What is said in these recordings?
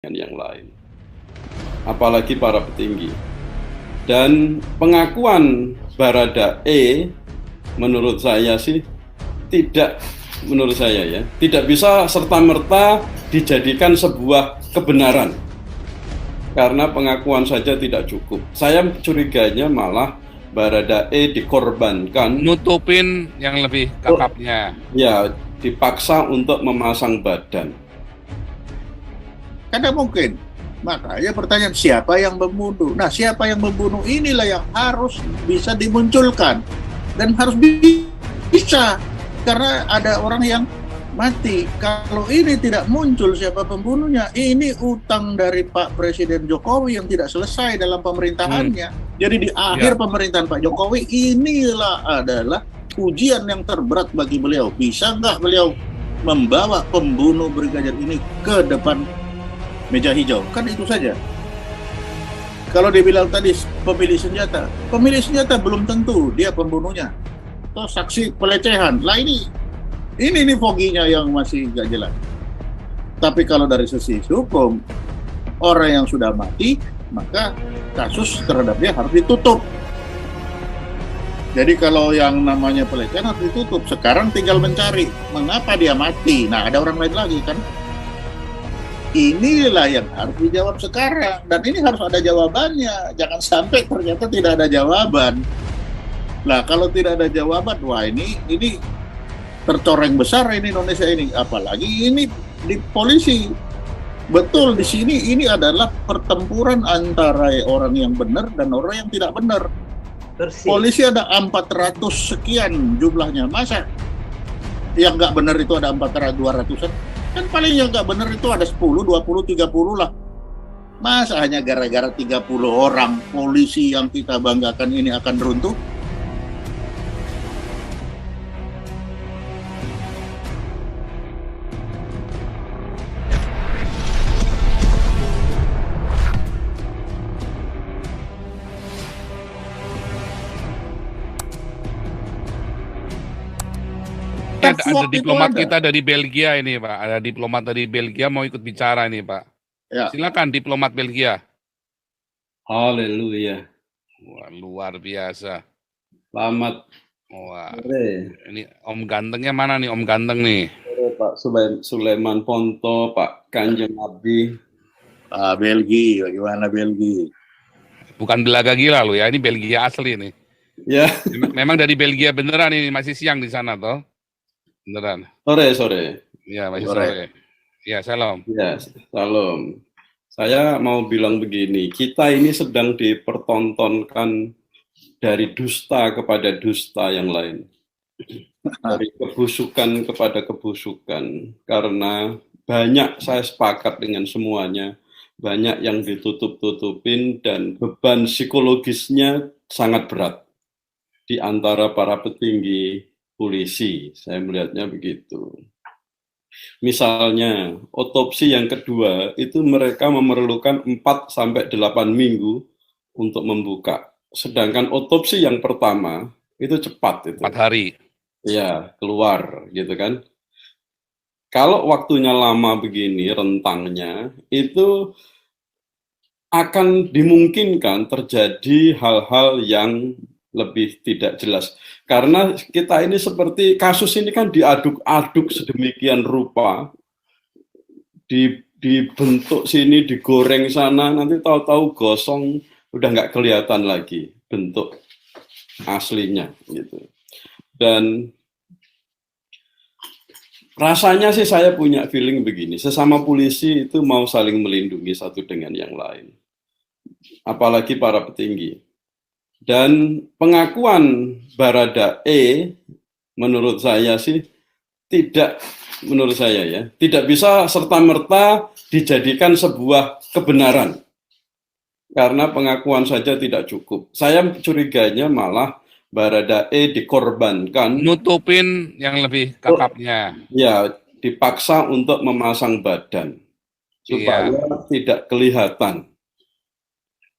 dengan yang lain, apalagi para petinggi. Dan pengakuan Baradae menurut saya sih tidak, menurut saya ya, tidak bisa serta-merta dijadikan sebuah kebenaran. Karena pengakuan saja tidak cukup. Saya curiganya malah Baradae dikorbankan, nutupin yang lebih kakapnya. ya, dipaksa untuk memasang badan. Karena mungkin. Makanya pertanyaan siapa yang membunuh? Nah, siapa yang membunuh inilah yang harus bisa dimunculkan dan harus bisa, karena ada orang yang mati. Kalau ini tidak muncul siapa pembunuhnya, ini utang dari Pak Presiden Jokowi yang tidak selesai dalam pemerintahannya. Jadi di akhir pemerintahan Pak Jokowi inilah adalah ujian yang terberat bagi beliau. Bisa nggak beliau membawa pembunuh brigadir ini ke depan meja hijau? Kan itu saja. Kalau dibilang tadi pemilik senjata belum tentu dia pembunuhnya. Atau saksi pelecehan. Lah ini foginya yang masih gak jelas. Tapi kalau dari sisi hukum, orang yang sudah mati, maka kasus terhadap dia harus ditutup. Jadi kalau yang namanya pelecehan harus ditutup. Sekarang tinggal mencari mengapa dia mati. Nah, ada orang lain lagi kan. Inilah yang harus dijawab sekarang, dan ini harus ada jawabannya. Jangan sampai ternyata tidak ada jawaban. Nah, kalau tidak ada jawaban, wah ini tercoreng besar ini Indonesia ini. Apalagi ini di polisi. Betul, di sini ini adalah pertempuran antara orang yang benar dan orang yang tidak benar. Persis. Polisi ada 400 sekian jumlahnya. Masa yang nggak benar itu ada 200-an? Kan paling yang nggak benar itu ada 10, 20, 30 lah. Masa hanya gara-gara 30 orang polisi yang kita banggakan ini akan runtuh? Ada diplomat kita dari Belgia ini, Pak. Ada diplomat dari Belgia mau ikut bicara ini, Pak. Ya. Silakan diplomat Belgia. Haleluya. Wah, luar biasa. Selamat. Wah. Ini Om Gantengnya mana nih, Om Ganteng nih? Pak Sulaiman Ponto, Pak Kanjeng Nabi. Belgia, bagaimana Belgia? Bukan belaga gila lo ya, ini Belgia asli nih. Ya. Memang dari Belgia beneran ini, masih siang di sana toh? Beneran. Sore. Ya, masih sore. Ya, salam. Ya, salam. Saya mau bilang begini, kita ini sedang dipertontonkan dari dusta kepada dusta yang lain. Dari kebusukan kepada kebusukan. Karena banyak, saya sepakat dengan semuanya, banyak yang ditutup-tutupin dan beban psikologisnya sangat berat di antara para petinggi polisi. Saya melihatnya begitu. Misalnya, otopsi yang kedua itu mereka memerlukan 4-8 minggu untuk membuka. Sedangkan otopsi yang pertama itu cepat itu. 4 hari. Ya, keluar gitu kan. Kalau waktunya lama begini rentangnya, itu akan dimungkinkan terjadi hal-hal yang lebih tidak jelas. Karena kita ini seperti kasus ini kan diaduk-aduk sedemikian rupa, dibentuk sini, digoreng sana, nanti tahu-tahu gosong, udah nggak kelihatan lagi bentuk aslinya gitu. Dan rasanya sih saya punya feeling begini, sesama polisi itu mau saling melindungi satu dengan yang lain. Apalagi para petinggi. Dan pengakuan Baradae menurut saya sih tidak, menurut saya ya, tidak bisa serta-merta dijadikan sebuah kebenaran. Karena pengakuan saja tidak cukup. Saya curiganya malah Baradae dikorbankan, nutupin yang lebih kakapnya. Ya, dipaksa untuk memasang badan supaya tidak kelihatan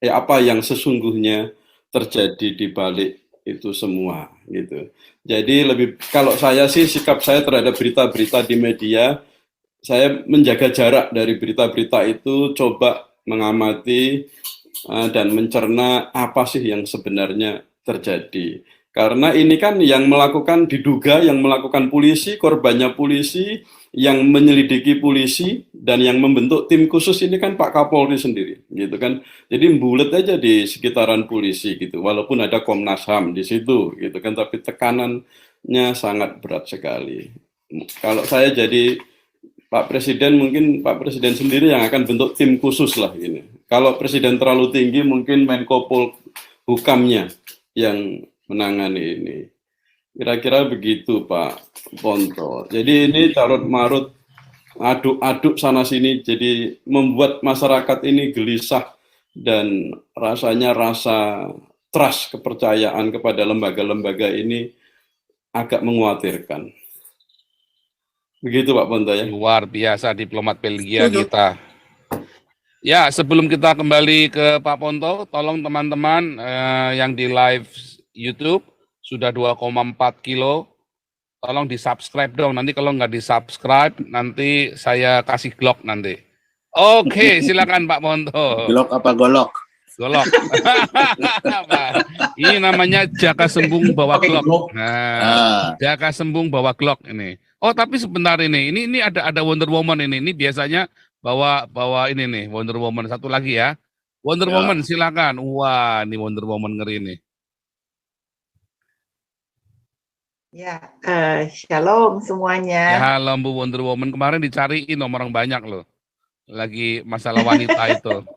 apa yang sesungguhnya terjadi di balik itu semua gitu. Jadi kalau saya sih sikap saya terhadap berita-berita di media saya menjaga jarak dari berita-berita itu, coba mengamati dan mencerna apa sih yang sebenarnya terjadi. Karena ini kan yang melakukan, diduga yang melakukan polisi, korbannya polisi, yang menyelidiki polisi, dan yang membentuk tim khusus ini kan Pak Kapolri sendiri, gitu kan. Jadi bulet aja di sekitaran polisi gitu, walaupun ada Komnas HAM di situ, gitu kan. Tapi tekanannya sangat berat sekali. Kalau saya jadi Pak Presiden, mungkin Pak Presiden sendiri yang akan bentuk tim khusus lah ini. Kalau Presiden terlalu tinggi, mungkin Menko Polhukamnya yang menangani ini. Kira-kira begitu Pak Ponto. Jadi ini carut marut, aduk-aduk sana sini, jadi membuat masyarakat ini gelisah dan rasanya rasa trust, kepercayaan kepada lembaga-lembaga ini agak mengkhawatirkan. Begitu Pak Ponto ya. Luar biasa diplomat Belgia kita. Ya, sebelum kita kembali ke Pak Ponto, tolong teman-teman yang di live YouTube sudah 2,4 kilo, tolong di-subscribe dong. Nanti kalau nggak di-subscribe, nanti saya kasih Glock nanti. Oke, silakan Pak Ponto. Glock apa golok? Golok. Ini namanya Jaka Sembung bawa Glock. Nah, Jaka Sembung bawa Glock ini. Oh, tapi sebentar ini ada Wonder Woman ini. Ini biasanya bawa ini nih, Wonder Woman satu lagi ya. Wonder Woman silakan. Wah, ini Wonder Woman ngeri nih. Ya, shalom semuanya. Ya, halo Bu Wonder Woman, kemarin dicariin orang banyak loh. Lagi masalah wanita itu.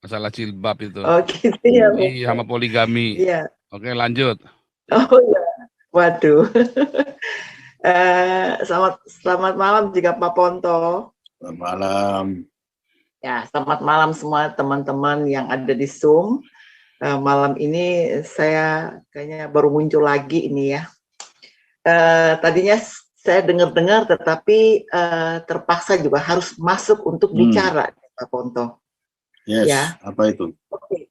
Masalah jilbab itu. Oh gitu ya. Iya, sama poligami. Iya. Oke, lanjut. Oh ya, waduh. Selamat malam juga Pak Ponto. Selamat malam. Ya, selamat malam semua teman-teman yang ada di Zoom. Malam ini saya kayaknya baru muncul lagi ini ya. Tadinya saya dengar-dengar, tetapi terpaksa juga harus masuk untuk bicara, Pak Ponto. Yes, ya. Apa itu? Oke,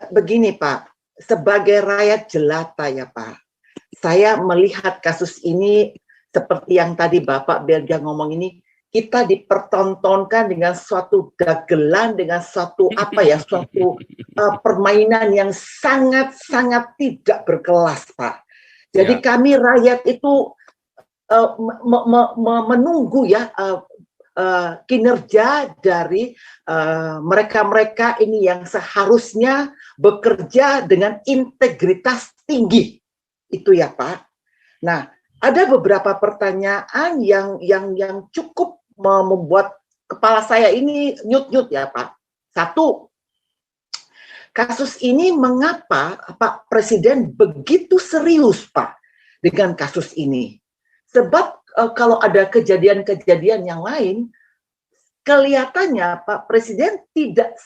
begini Pak, sebagai rakyat jelata ya Pak, saya melihat kasus ini seperti yang tadi Bapak Belgia ngomong ini, kita dipertontonkan dengan suatu dagelan, dengan suatu suatu permainan yang sangat-sangat tidak berkelas Pak. Jadi kami rakyat itu menunggu ya kinerja dari mereka-mereka ini yang seharusnya bekerja dengan integritas tinggi. Itu ya Pak. Nah, ada beberapa pertanyaan yang cukup membuat kepala saya ini nyut-nyut ya Pak. Satu, kasus ini mengapa Pak Presiden begitu serius Pak dengan kasus ini? Sebab kalau ada kejadian-kejadian yang lain, kelihatannya Pak Presiden tidak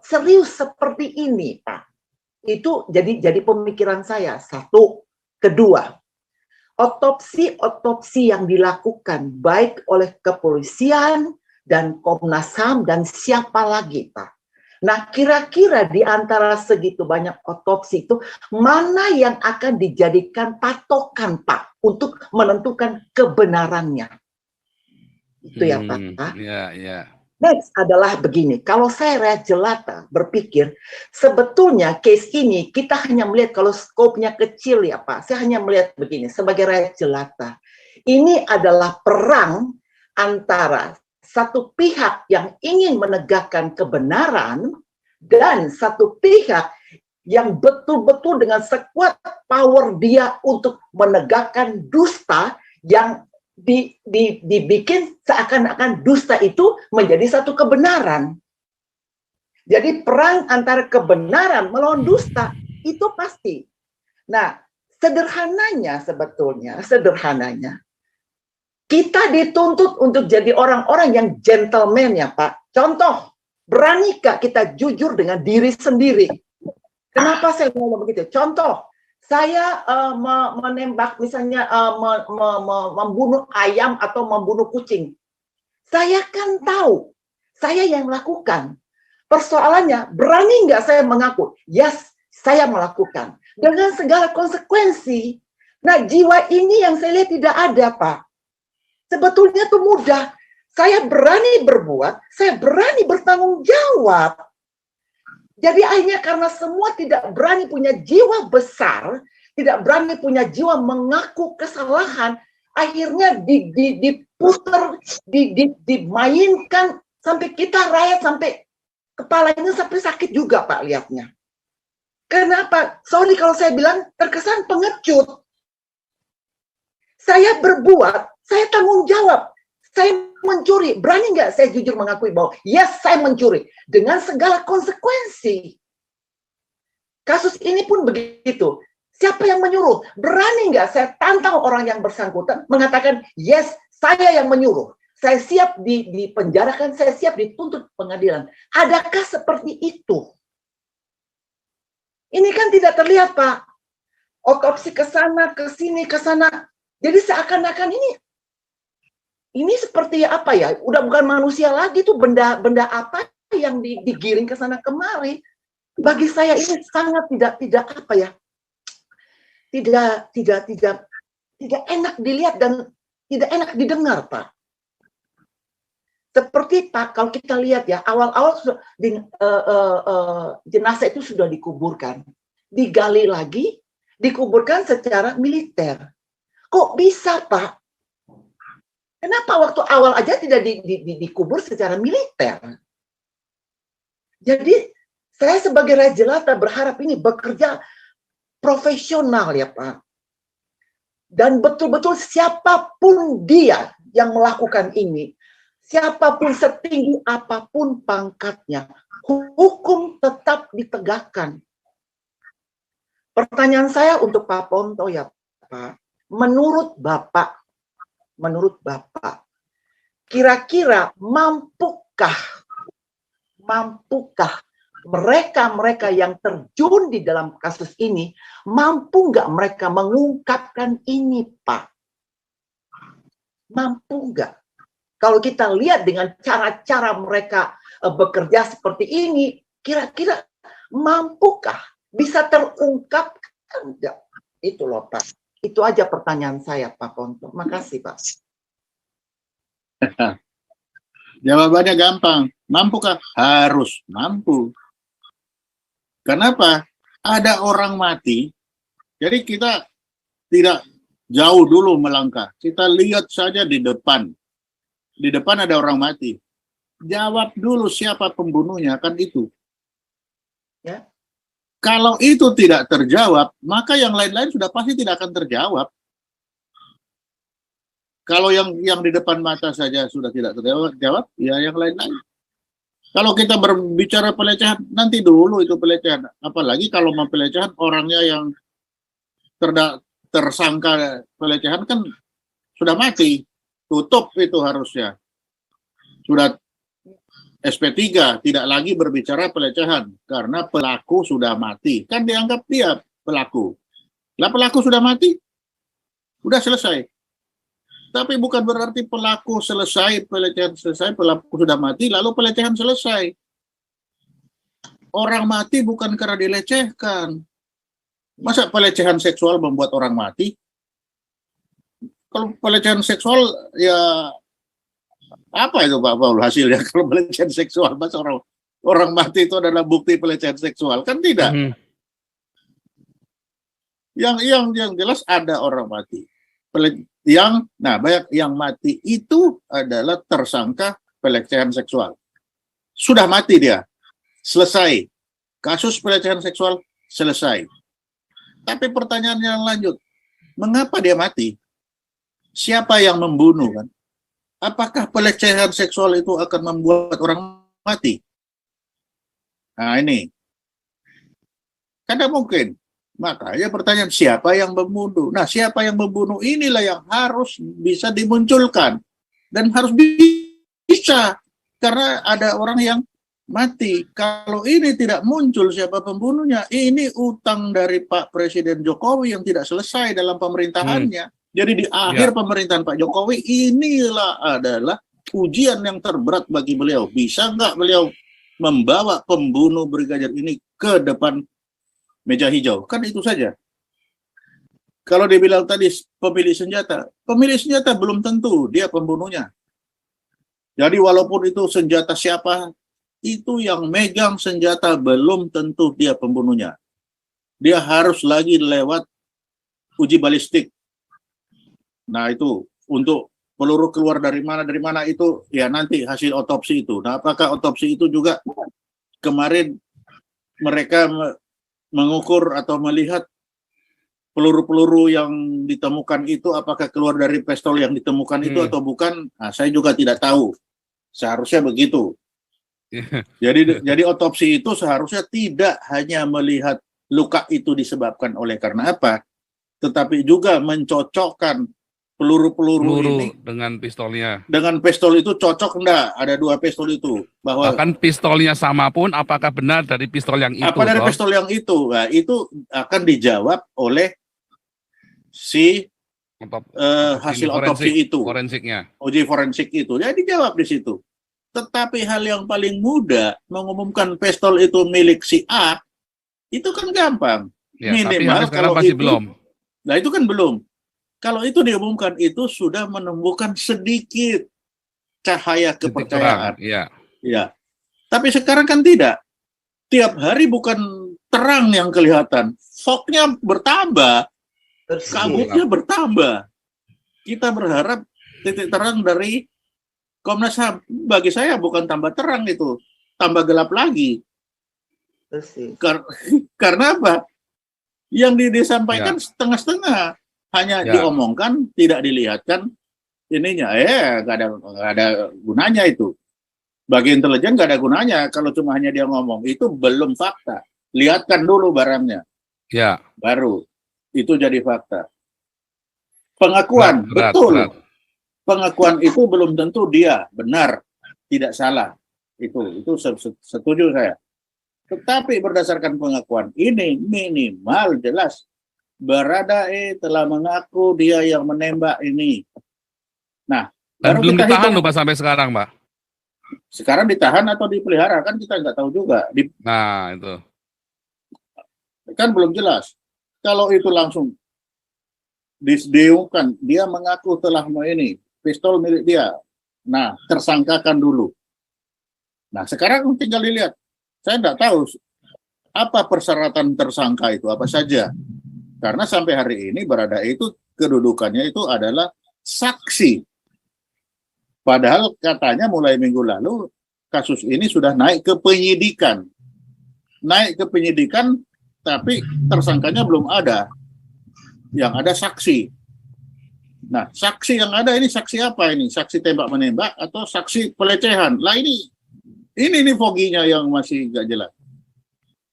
serius seperti ini, Pak. Itu jadi pemikiran saya. Satu, kedua, otopsi yang dilakukan baik oleh kepolisian dan Komnas HAM dan siapa lagi, Pak. Nah, kira-kira di antara segitu banyak otopsi itu, mana yang akan dijadikan patokan, Pak, untuk menentukan kebenarannya? Itu ya, Pak. Ya. Next adalah begini, kalau saya rakyat jelata berpikir, sebetulnya case ini kita hanya melihat kalau skopnya kecil ya, Pak. Saya hanya melihat begini, sebagai rakyat jelata. Ini adalah perang antara satu pihak yang ingin menegakkan kebenaran dan satu pihak yang betul-betul dengan sekuat power dia untuk menegakkan dusta yang dibikin seakan-akan dusta itu menjadi satu kebenaran. Jadi perang antara kebenaran melawan dusta itu pasti. Nah, sederhananya kita dituntut untuk jadi orang-orang yang gentleman ya Pak. Contoh, beranikah kita jujur dengan diri sendiri? Kenapa saya ngomong begitu? Contoh, saya menembak misalnya membunuh ayam atau membunuh kucing. Saya kan tahu, saya yang melakukan. Persoalannya, berani nggak saya mengaku? Yes, saya melakukan. Dengan segala konsekuensi. Nah, jiwa ini yang saya lihat tidak ada, Pak. Sebetulnya itu mudah. Saya berani berbuat, saya berani bertanggung jawab. Jadi akhirnya karena semua tidak berani punya jiwa besar, tidak berani punya jiwa mengaku kesalahan, akhirnya diputer, dimainkan sampai kita rakyat sampai kepalanya sampai sakit juga Pak lihatnya. Kenapa? Sorry kalau saya bilang terkesan pengecut. Saya berbuat, saya tanggung jawab. Saya mencuri, berani nggak saya jujur mengakui bahwa yes, saya mencuri dengan segala konsekuensi. Kasus ini pun begitu. Siapa yang menyuruh? Berani nggak saya tantang orang yang bersangkutan mengatakan yes, saya yang menyuruh. Saya siap dipenjarakan, saya siap dituntut pengadilan. Adakah seperti itu? Ini kan tidak terlihat, Pak. Otopsi ke sana, ke sini, ke sana. Jadi seakan-akan ini seperti apa ya? Udah bukan manusia lagi tuh, benda apa yang digiring ke sana kemari. Bagi saya ini sangat tidak apa ya? Tidak enak dilihat dan tidak enak didengar, Pak. Seperti Pak, kalau kita lihat ya, awal-awal jenazah itu sudah dikuburkan, digali lagi, dikuburkan secara militer. Kok bisa, Pak? Kenapa waktu awal aja tidak dikubur secara militer? Jadi saya sebagai Raja Jelata berharap ini bekerja profesional ya Pak. Dan betul-betul siapapun dia yang melakukan ini, siapapun setinggi apapun pangkatnya, hukum tetap ditegakkan. Pertanyaan saya untuk Pak Ponto ya Pak, menurut Bapak, kira-kira mampukah mereka yang terjun di dalam kasus ini, mampu nggak mereka mengungkapkan ini, Pak? Mampu nggak? Kalau kita lihat dengan cara-cara mereka bekerja seperti ini, kira-kira mampukah? Bisa terungkapkan nggak? Itu loh, Pak. Itu aja pertanyaan saya, Pak Ponto. Makasih, Pak. Jawabannya gampang. Mampukah? Harus mampu. Kenapa? Ada orang mati. Jadi kita tidak jauh dulu melangkah. Kita lihat saja di depan. Di depan ada orang mati. Jawab dulu siapa pembunuhnya, kan itu. Ya. Kalau itu tidak terjawab, maka yang lain-lain sudah pasti tidak akan terjawab. Kalau yang di depan mata saja sudah tidak terjawab, ya yang lain-lain. Kalau kita berbicara pelecehan, nanti dulu itu pelecehan. Apalagi kalau mau pelecehan, orangnya yang tersangka pelecehan kan sudah mati. Tutup itu harusnya. Sudah SP3, tidak lagi berbicara pelecehan. Karena pelaku sudah mati. Kan dianggap dia pelaku. Lah pelaku sudah mati, sudah selesai. Tapi bukan berarti pelaku selesai, pelecehan selesai, pelaku sudah mati, lalu pelecehan selesai. Orang mati bukan karena dilecehkan. Masa pelecehan seksual membuat orang mati? Kalau pelecehan seksual, ya apa itu Pak Paul hasilnya? Kalau pelecehan seksual, masa orang mati itu adalah bukti pelecehan seksual? Kan tidak. Yang jelas ada orang mati. Banyak yang mati itu adalah tersangka pelecehan seksual. Sudah mati dia, selesai. Kasus pelecehan seksual selesai. Tapi pertanyaan yang lanjut, mengapa dia mati? Siapa yang membunuh kan? Apakah pelecehan seksual itu akan membuat orang mati? Nah ini, kada mungkin. Makanya pertanyaan siapa yang membunuh? Nah, siapa yang membunuh inilah yang harus bisa dimunculkan dan harus bisa karena ada orang yang mati. Kalau ini tidak muncul siapa pembunuhnya, ini utang dari Pak Presiden Jokowi yang tidak selesai dalam pemerintahannya. Jadi di akhir pemerintahan Pak Jokowi inilah adalah ujian yang terberat bagi beliau. Bisa nggak beliau membawa pembunuh brigadir ini ke depan meja hijau? Kan itu saja. Kalau dibilang tadi pemilik senjata belum tentu dia pembunuhnya. Jadi walaupun itu senjata siapa, itu yang megang senjata belum tentu dia pembunuhnya. Dia harus lagi lewat uji balistik. Nah itu untuk peluru keluar dari mana itu ya nanti hasil otopsi itu. Nah apakah otopsi itu juga kemarin mereka mengukur atau melihat peluru-peluru yang ditemukan itu apakah keluar dari pistol yang ditemukan itu atau bukan? Nah, saya juga tidak tahu. Seharusnya begitu. Jadi otopsi itu seharusnya tidak hanya melihat luka itu disebabkan oleh karena apa, tetapi juga mencocokkan peluru-peluru ini dengan pistolnya. Dengan pistol itu cocok enggak? Ada 2 pistol itu. Bahwa bahkan pistolnya sama pun, apakah benar dari pistol yang itu? Apa dari pistol yang itu? Nah, itu akan dijawab oleh si hasil otopsi itu, forensiknya, uji forensik itu, ya dijawab di situ. Tetapi hal yang paling mudah mengumumkan pistol itu milik si A, itu kan gampang. ya, Minimal tapi kalau masih itu, belum. Nah itu kan belum. Kalau itu diumumkan itu sudah menumbuhkan sedikit cahaya kepercayaan. Iya. Ya. Tapi sekarang kan tidak. Tiap hari bukan terang yang kelihatan, fognya bertambah. Kabutnya bertambah. Kita berharap titik terang dari Komnas HAM. Bagi saya bukan tambah terang itu, tambah gelap lagi. Karena apa? Yang disampaikan setengah-setengah, hanya diomongkan, tidak dilihatkan ininya. Nggak ada gunanya itu. Bagi intelijen nggak ada gunanya kalau cuma hanya dia ngomong. Itu belum fakta. Lihatkan dulu barangnya. Ya. Baru. Itu jadi fakta. Pengakuan, betul. Pengakuan itu belum tentu dia benar, tidak salah. Itu setuju saya. Tetapi berdasarkan pengakuan ini minimal jelas Baradae telah mengaku dia yang menembak ini. Nah, dan belum ditahan loh Pak sampai sekarang, Pak. Sekarang ditahan atau dipelihara kan kita nggak tahu juga. Nah, itu. Kan belum jelas. Kalau itu langsung diumumkan, dia mengaku telah ini pistol milik dia. Nah, tersangkakan dulu. Nah, sekarang tinggal dilihat. Saya tidak tahu apa persyaratan tersangka itu, apa saja. Karena sampai hari ini Baradae itu kedudukannya itu adalah saksi. Padahal katanya mulai minggu lalu kasus ini sudah naik ke penyidikan. Naik ke penyidikan, tapi tersangkanya belum ada. Yang ada saksi. Nah, saksi yang ada ini saksi apa ini? Saksi tembak-menembak atau saksi pelecehan? Lah ini foginya yang masih nggak jelas.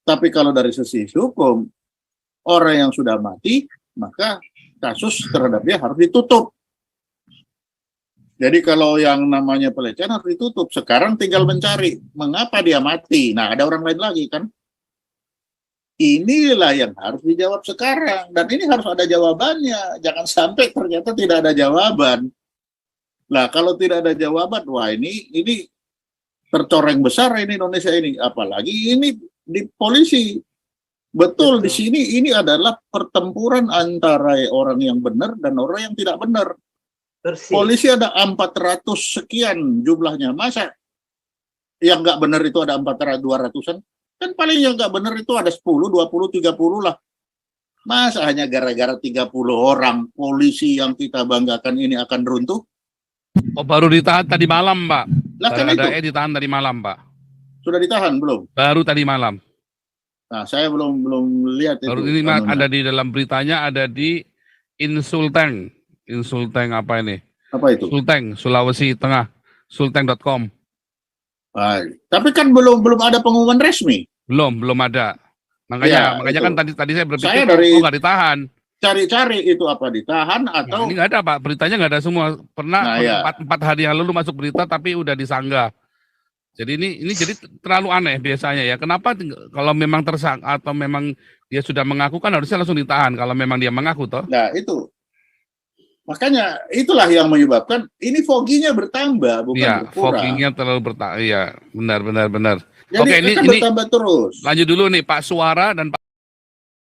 Tapi kalau dari sisi hukum, orang yang sudah mati, maka kasus terhadap dia harus ditutup. Jadi kalau yang namanya pelecehan harus ditutup. Sekarang tinggal mencari mengapa dia mati. Nah, ada orang lain lagi kan? Inilah yang harus dijawab sekarang. Dan ini harus ada jawabannya. Jangan sampai ternyata tidak ada jawaban. Nah, kalau tidak ada jawaban, wah ini tercoreng besar ini Indonesia ini. Apalagi ini di polisi. Betul, di sini ini adalah pertempuran antara orang yang benar dan orang yang tidak benar. Polisi ada 400 sekian jumlahnya. Masa yang nggak benar itu ada 200-an? Kan paling yang nggak benar itu ada 10, 20, 30 lah. Masa hanya gara-gara 30 orang polisi yang kita banggakan ini akan runtuh? Oh, baru ditahan tadi malam, Pak. Lah kan itu. Ditahan tadi malam, Pak. Sudah ditahan belum? Baru tadi malam. Nah, saya belum lihat baru itu. Baru ini ada di dalam beritanya, ada di Insulteng apa ini? Apa itu? Sulteng, Sulawesi Tengah. Sulteng.com. Tapi kan belum ada pengumuman resmi. Belum ada. Makanya kan tadi saya berpikir nggak ditahan. Cari-cari itu apa ditahan atau ini nggak ada, Pak. Beritanya nggak ada semua. Pernah 4 hari yang lalu masuk berita tapi udah disanggah. Jadi ini jadi terlalu aneh biasanya ya. Kenapa kalau memang tersangka atau memang dia sudah mengaku kan harusnya langsung ditahan kalau memang dia mengaku toh. Nah, itu. Makanya itulah yang menyebabkan ini foginya bertambah bukan berkurang. Foginya terlalu bertambah. Iya, benar. Jadi ini bertambah terus. Lanjut dulu nih Pak Suara dan Pak